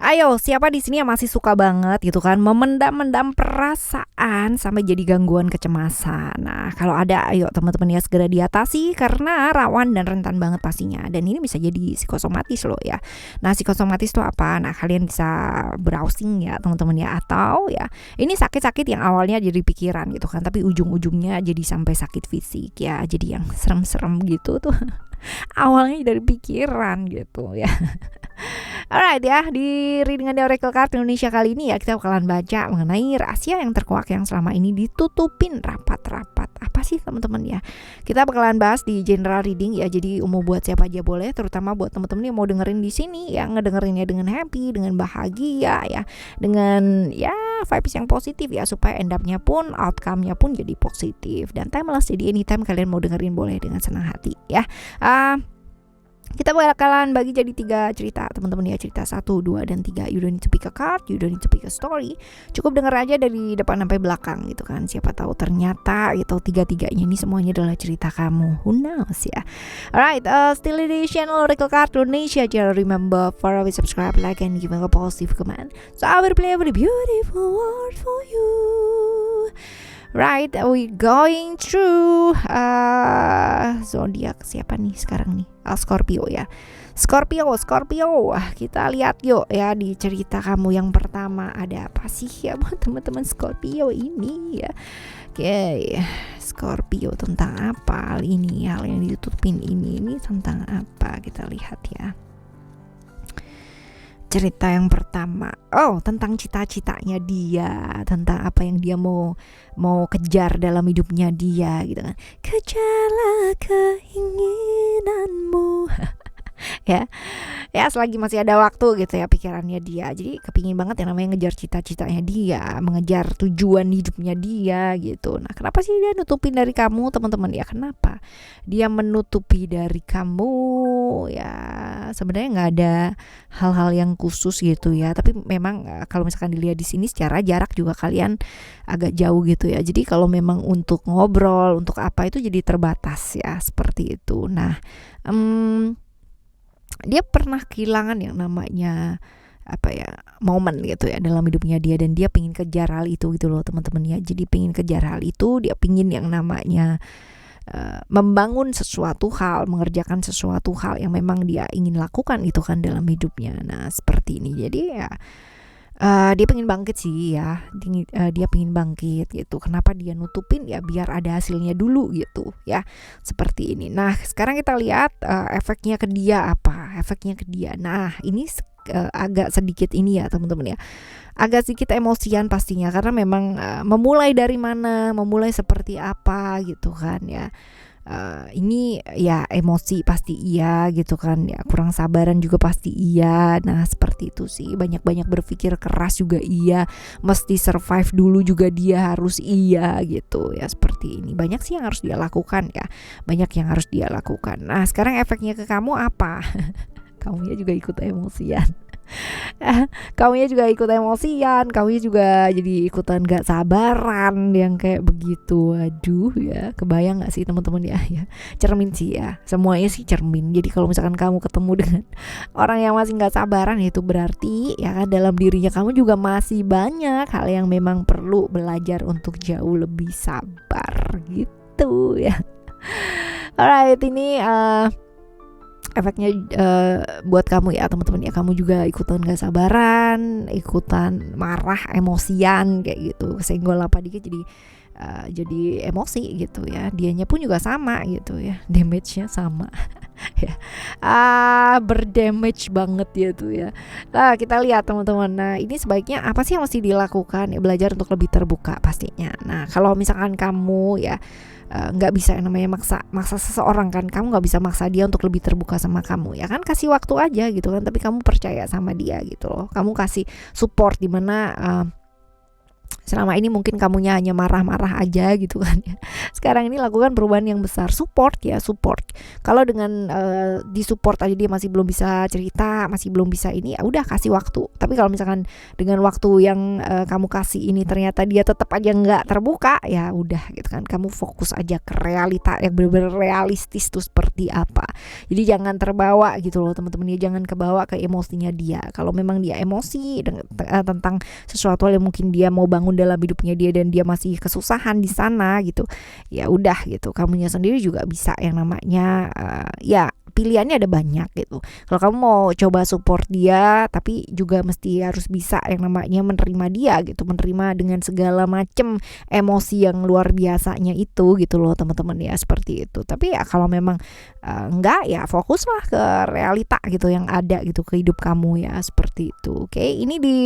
Ayo, siapa di sini yang masih suka banget gitu kan memendam-mendam perasaan sampai jadi gangguan kecemasan. Nah, kalau ada ayo teman-teman ya segera diatasi karena rawan dan rentan banget pastinya. Dan ini bisa jadi psikosomatis loh ya. Nah, psikosomatis itu apa? Nah, kalian bisa browsing ya teman-teman ya, atau ya ini sakit-sakit yang awalnya jadi pikiran gitu kan, tapi ujung-ujungnya jadi sampai sakit fisik ya. Jadi yang serem-serem gitu tuh awalnya dari pikiran gitu ya. Alright ya, di Reading the Oracle Card Indonesia kali ini ya kita bakalan baca mengenai rahasia yang terkuak yang selama ini ditutupin rapat-rapat. Apa sih teman-teman ya? Kita bakalan bahas di general reading ya, jadi umum buat siapa aja boleh, terutama buat teman-teman yang mau dengerin di sini yang ngedengerinnya dengan happy, dengan bahagia ya, dengan ya vibes yang positif ya, supaya end up-nya pun outcome-nya pun jadi positif dan timeless. Jadi anytime kalian mau dengerin boleh dengan senang hati ya. Kita bakalan bagi jadi 3 cerita teman-teman ya, cerita 1, 2, dan 3. You don't need to pick a card, you don't need to pick a story. Cukup denger aja dari depan sampai belakang gitu kan. Siapa tahu ternyata gitu 3-3-nya ini semuanya adalah cerita kamu. Who knows ya. Alright, still edition Oracle Card Indonesia. Jangan remember follow, subscribe, like, and give a positive comment. So I will play a very beautiful word for you. Right, we going through zodiak siapa nih sekarang nih? Scorpio ya. Scorpio. Kita lihat yuk ya di cerita kamu yang pertama ada apa sih ya buat teman-teman Scorpio ini ya. Oke, Scorpio tentang apa ini, hal yang ditutupin ini tentang apa, kita lihat ya. Cerita yang pertama, tentang cita-citanya dia, tentang apa yang dia mau kejar dalam hidupnya dia gitu kan. Kejarlah keinginanmu. ya selagi masih ada waktu gitu ya pikirannya dia, jadi kepingin banget yang namanya ngejar cita-citanya dia, mengejar tujuan hidupnya dia gitu. Nah, kenapa sih dia nutupin dari kamu teman-teman ya? Kenapa dia menutupi dari kamu ya? Sebenarnya nggak ada hal-hal yang khusus gitu ya, tapi memang kalau misalkan dilihat di sini secara jarak juga kalian agak jauh gitu ya, jadi kalau memang untuk ngobrol untuk apa itu jadi terbatas ya, seperti itu. Nah, dia pernah kehilangan yang namanya momen gitu ya dalam hidupnya dia, dan dia pengen kejar hal itu gitu loh teman-teman ya. Jadi pengen kejar hal itu, dia pengen yang namanya membangun sesuatu hal, mengerjakan sesuatu hal yang memang dia ingin lakukan gitu kan dalam hidupnya. Nah, seperti ini. Jadi ya dia pengen bangkit sih ya, dia pengen bangkit gitu. Kenapa dia nutupin ya? Biar ada hasilnya dulu gitu ya, seperti ini. Nah, sekarang kita lihat efeknya ke dia apa? Efeknya ke dia. Nah, ini agak sedikit ini ya teman-teman ya, agak sedikit emosian pastinya, karena memang memulai dari mana, memulai seperti apa gitu kan ya. Ini ya emosi pasti iya gitu kan ya, kurang sabaran juga pasti iya. Nah, seperti itu sih, banyak-banyak berpikir keras juga iya, mesti survive dulu juga dia harus iya gitu ya, seperti ini. Banyak sih yang harus dia lakukan ya, banyak yang harus dia lakukan. Nah, sekarang efeknya ke kamu apa? Kamunya juga ikut emosian. Kamunya juga ikut emosian, kamunya juga jadi ikutan gak sabaran yang kayak begitu. Aduh ya, kebayang gak sih teman-teman ya? Cermin sih ya, semuanya sih cermin. Jadi kalau misalkan kamu ketemu dengan orang yang masih gak sabaran, itu berarti ya kan dalam dirinya kamu juga masih banyak hal yang memang perlu belajar untuk jauh lebih sabar gitu ya. Alright, ini efeknya buat kamu ya teman-teman ya, kamu juga ikutan gak sabaran, ikutan marah, emosian kayak gitu, kesenggol apa dikit jadi emosi gitu ya. Dianya pun juga sama gitu ya, damage-nya sama ya, berdamage banget ya tuh ya. Nah, kita lihat teman-teman. Nah, ini sebaiknya apa sih yang mesti dilakukan ya? Belajar untuk lebih terbuka pastinya. Nah, kalau misalkan kamu ya nggak bisa yang namanya maksa seseorang kan, kamu nggak bisa maksa dia untuk lebih terbuka sama kamu ya kan, kasih waktu aja gitu kan, tapi kamu percaya sama dia gitu loh, kamu kasih support di mana selama ini mungkin kamunya hanya marah-marah aja gitu kan ya, sekarang ini lakukan perubahan yang besar. Support ya, support. Kalau dengan disupport aja dia masih belum bisa cerita, masih belum bisa ini, ya udah kasih waktu. Tapi kalau misalkan dengan waktu yang kamu kasih ini ternyata dia tetap aja nggak terbuka, ya udah gitu kan, kamu fokus aja ke realita yang benar-benar realistis tuh seperti apa. Jadi jangan terbawa gitu loh teman-teman ya, jangan kebawa ke emosinya dia. Kalau memang dia emosi tentang sesuatu yang mungkin dia mau bangun dalam hidupnya dia dan dia masih kesusahan di sana gitu, ya udah gitu, kamunya sendiri juga bisa yang namanya ya pilihannya ada banyak gitu. Kalau kamu mau coba support dia, tapi juga mesti harus bisa yang namanya menerima dia gitu, menerima dengan segala macam emosi yang luar biasanya itu gitu loh teman-teman ya, seperti itu. Tapi ya kalau memang enggak, ya fokuslah ke realita gitu yang ada gitu ke hidup kamu ya, seperti itu. Oke, ini di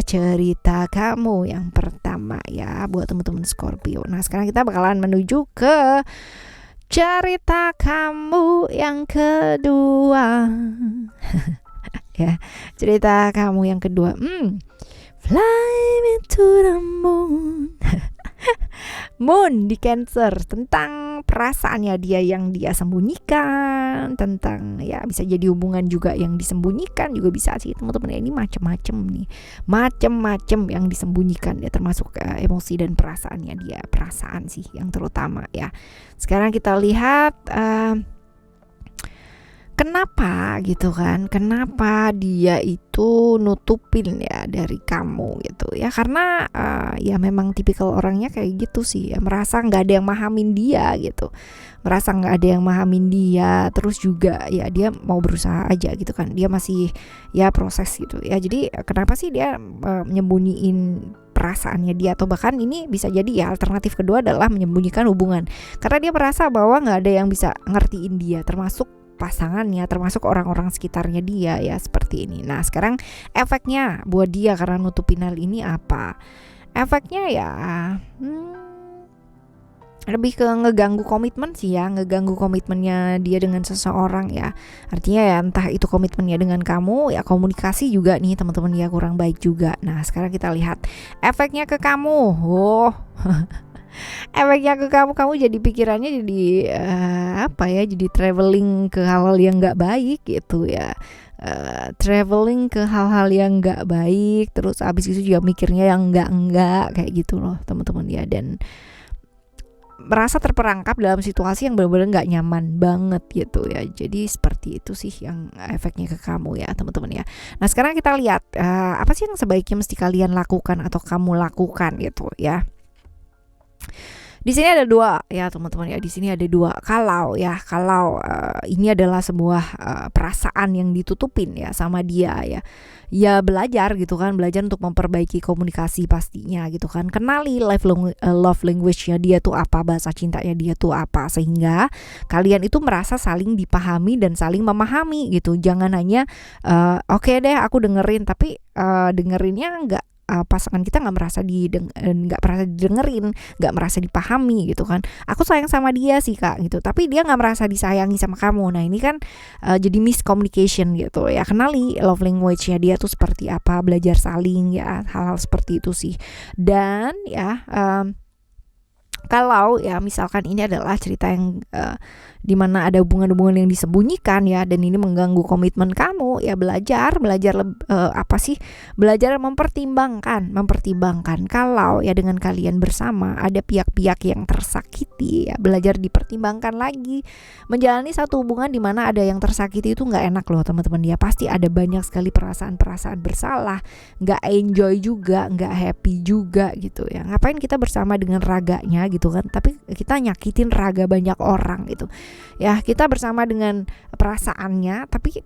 cerita kamu yang pertama ya buat teman-teman Scorpio. Nah sekarang kita bakalan menuju ke cerita kamu yang kedua. Ya, cerita kamu yang kedua. Fly me to the moon. Moon di Cancer, tentang perasaannya dia yang dia sembunyikan, tentang ya bisa jadi hubungan juga yang disembunyikan, juga bisa sih teman-teman ya. Ini macam-macam nih, macam-macam yang disembunyikan ya, termasuk emosi dan perasaannya dia, perasaan sih yang terutama ya. Sekarang kita lihat kenapa gitu kan, kenapa dia itu nutupin ya dari kamu gitu ya, karena ya memang tipikal orangnya kayak gitu sih ya, merasa nggak ada yang mahamin dia gitu, merasa nggak ada yang mahamin dia, terus juga ya dia mau berusaha aja gitu kan, dia masih ya proses gitu ya. Jadi kenapa sih dia menyembunyiin perasaannya dia, atau bahkan ini bisa jadi ya alternatif kedua adalah menyembunyikan hubungan karena dia merasa bahwa nggak ada yang bisa ngertiin dia, termasuk pasangannya, termasuk orang-orang sekitarnya dia ya, seperti ini. Nah sekarang efeknya buat dia karena nutupin hal ini apa? Efeknya ya lebih ke ngeganggu komitmen sih ya, ngeganggu komitmennya dia dengan seseorang ya. Artinya ya entah itu komitmennya dengan kamu ya, komunikasi juga nih teman-teman ya kurang baik juga. Nah sekarang kita lihat efeknya ke kamu. Efeknya ke kamu jadi pikirannya jadi jadi traveling ke hal-hal yang nggak baik gitu ya, traveling ke hal-hal yang nggak baik, terus abis itu juga mikirnya yang enggak kayak gitu loh teman-teman ya, dan merasa terperangkap dalam situasi yang benar-benar nggak nyaman banget gitu ya. Jadi seperti itu sih yang efeknya ke kamu ya teman-teman ya. Nah sekarang kita lihat apa sih yang sebaiknya mesti kalian lakukan atau kamu lakukan gitu ya. Di sini ada dua ya teman-teman ya. Di sini ada dua. Kalau ini adalah sebuah perasaan yang ditutupin ya sama dia ya. Ya belajar gitu kan, belajar untuk memperbaiki komunikasi pastinya gitu kan. Kenali love language-nya dia tuh apa, bahasa cintanya dia tuh apa, sehingga kalian itu merasa saling dipahami dan saling memahami gitu. Jangan hanya oke deh aku dengerin, tapi dengerinnya enggak, pasangan kita nggak merasa didengerin, nggak merasa dipahami gitu kan. Aku sayang sama dia sih kak gitu, tapi dia nggak merasa disayangi sama kamu. Nah ini kan jadi miscommunication gitu ya. Kenali love language-nya dia tuh seperti apa, belajar saling ya, hal-hal seperti itu sih. Dan ya kalau ya misalkan ini adalah cerita yang dimana ada hubungan-hubungan yang disembunyikan ya, dan ini mengganggu komitmen kamu ya, belajar belajar mempertimbangkan kalau ya dengan kalian bersama ada pihak-pihak yang tersakiti ya, belajar dipertimbangkan lagi. Menjalani satu hubungan dimana ada yang tersakiti itu nggak enak loh teman-teman ya, pasti ada banyak sekali perasaan-perasaan bersalah, nggak enjoy juga, nggak happy juga gitu ya. Ngapain kita bersama dengan raganya gitu kan, tapi kita nyakitin raga banyak orang gitu ya. Kita bersama dengan perasaannya, tapi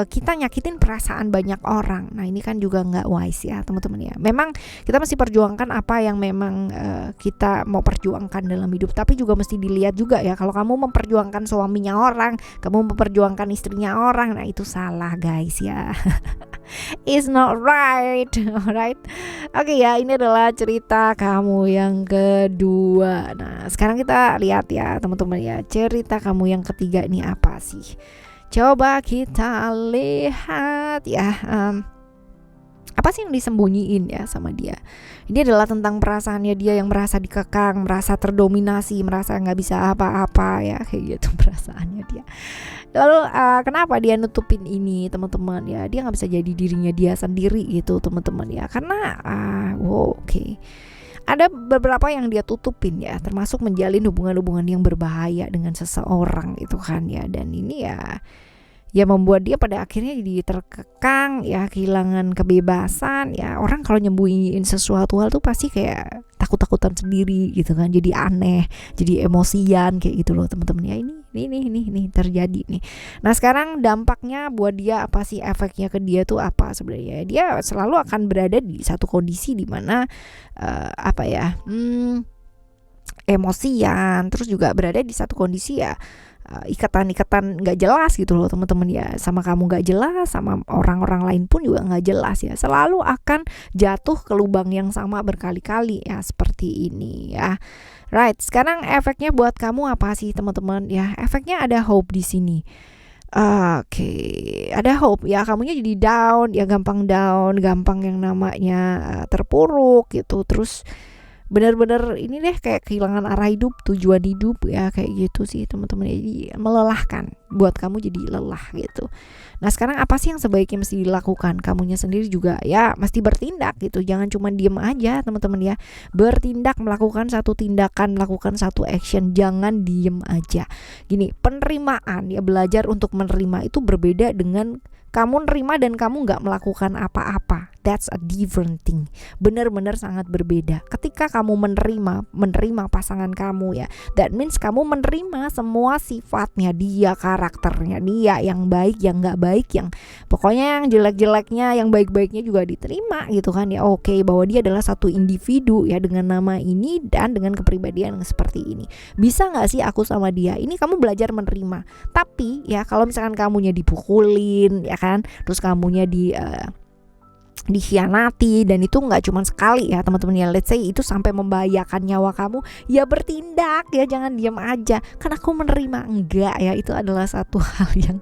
kita nyakitin perasaan banyak orang. Nah ini kan juga nggak wise ya teman-teman ya. Memang kita mesti perjuangkan apa yang memang kita mau perjuangkan dalam hidup, tapi juga mesti dilihat juga ya, kalau kamu memperjuangkan suaminya orang, kamu memperjuangkan istrinya orang, nah itu salah guys ya. It's not right. Alright. Oke ya, ini adalah cerita kamu yang kedua. Nah sekarang kita lihat ya teman-teman ya, cerita kamu yang ketiga ini apa sih? Coba kita lihat ya. Apa sih yang disembunyiin ya sama dia? Ini adalah tentang perasaannya dia yang merasa dikekang, merasa terdominasi, merasa nggak bisa apa-apa ya, kayak gitu perasaannya dia. Lalu kenapa dia nutupin ini teman-teman ya? Dia nggak bisa jadi dirinya dia sendiri gitu teman-teman ya, karena oke. Ada beberapa yang dia tutupin ya, termasuk menjalin hubungan-hubungan yang berbahaya dengan seseorang itu kan ya. Dan ini ya membuat dia pada akhirnya jadi terkekang ya, kehilangan kebebasan ya. Orang kalau nyembunyiin sesuatu hal tuh pasti kayak takut-takutan sendiri gitu kan, jadi aneh, jadi emosian kayak gitu loh teman-teman ya. Ini terjadi nih. Nah sekarang dampaknya buat dia apa sih, efeknya ke dia tuh apa sebenarnya? Dia selalu akan berada di satu kondisi di mana emosian, terus juga berada di satu kondisi ya ikatan-ikatan nggak jelas gitu loh teman-teman ya, sama kamu nggak jelas, sama orang-orang lain pun juga nggak jelas ya, selalu akan jatuh ke lubang yang sama berkali-kali ya, seperti ini ya. Right, sekarang efeknya buat kamu apa sih teman-teman ya? Efeknya ada hope di sini. Oke, ada hope ya, kamunya jadi down ya, gampang down, gampang yang namanya terpuruk gitu, terus benar-benar ini deh kayak kehilangan arah hidup, tujuan hidup ya, kayak gitu sih teman-teman. Jadi melelahkan, buat kamu jadi lelah gitu. Nah sekarang apa sih yang sebaiknya mesti dilakukan? Kamunya sendiri juga ya mesti bertindak gitu, jangan cuma diem aja teman-teman ya. Bertindak, melakukan satu tindakan, melakukan satu action, jangan diem aja. Gini, penerimaan ya, belajar untuk menerima itu berbeda dengan kamu nerima dan kamu nggak melakukan apa-apa. That's a different thing. Benar-benar sangat berbeda. Ketika kamu menerima pasangan kamu ya, that means kamu menerima semua sifatnya dia, karakternya dia, yang baik, yang nggak baik, yang pokoknya yang jelek-jeleknya, yang baik-baiknya juga diterima gitu kan ya. Oke, bahwa dia adalah satu individu ya, dengan nama ini dan dengan kepribadian yang seperti ini. Bisa nggak sih aku sama dia? Ini kamu belajar menerima. Tapi ya kalau misalkan kamunya dipukulin ya kan, terus kamunya dikhianati, dan itu nggak cuma sekali ya teman-teman ya, let's say itu sampai membahayakan nyawa kamu, ya bertindak ya, jangan diam aja kan aku menerima. Enggak ya, itu adalah satu hal yang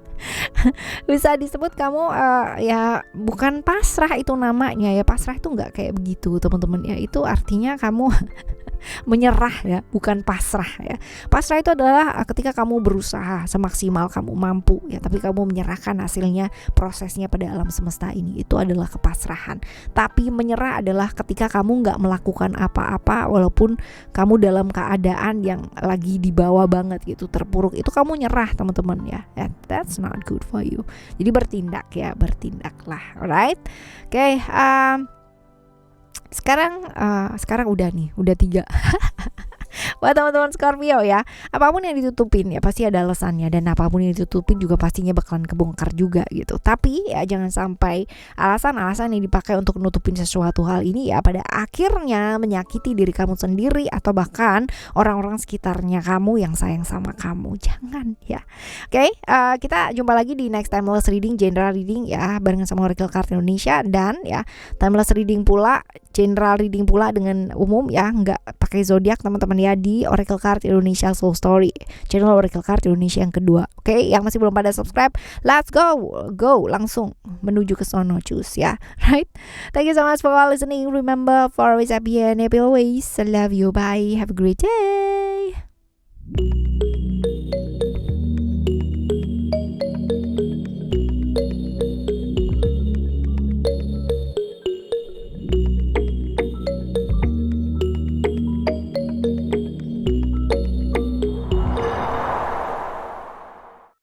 bisa disebut kamu ya bukan pasrah, itu namanya ya. Pasrah itu nggak kayak begitu teman-teman ya, itu artinya kamu menyerah ya, bukan pasrah ya. Pasrah itu adalah ketika kamu berusaha semaksimal kamu mampu ya, tapi kamu menyerahkan hasilnya, prosesnya pada alam semesta ini, itu adalah kepasrahan. Tapi menyerah adalah ketika kamu nggak melakukan apa-apa walaupun kamu dalam keadaan yang lagi di bawah banget gitu, terpuruk, itu kamu nyerah teman-teman ya. That's not good for you. Jadi bertindak ya, bertindaklah. Alright, oke. Sekarang udah 3 buat teman-teman Scorpio ya, apapun yang ditutupin ya pasti ada alasannya, dan apapun yang ditutupin juga pastinya bakalan kebongkar juga gitu. Tapi ya jangan sampai alasan-alasan yang dipakai untuk nutupin sesuatu hal ini ya pada akhirnya menyakiti diri kamu sendiri atau bahkan orang-orang sekitarnya kamu yang sayang sama kamu. Jangan ya. Oke, kita jumpa lagi di next timeless reading, general reading ya, barengan sama Oracle Card Indonesia. Dan ya timeless reading pula, general reading pula dengan umum ya, nggak pakai zodiak teman-teman ya, di Oracle Card Indonesia Soul Story, channel Oracle Card Indonesia yang kedua. Oke, yang masih belum pada subscribe, let's go langsung menuju ke sono, choose ya. Right, thank you so much for listening. Remember, for always happy and happy always. I love you, bye, have a great day.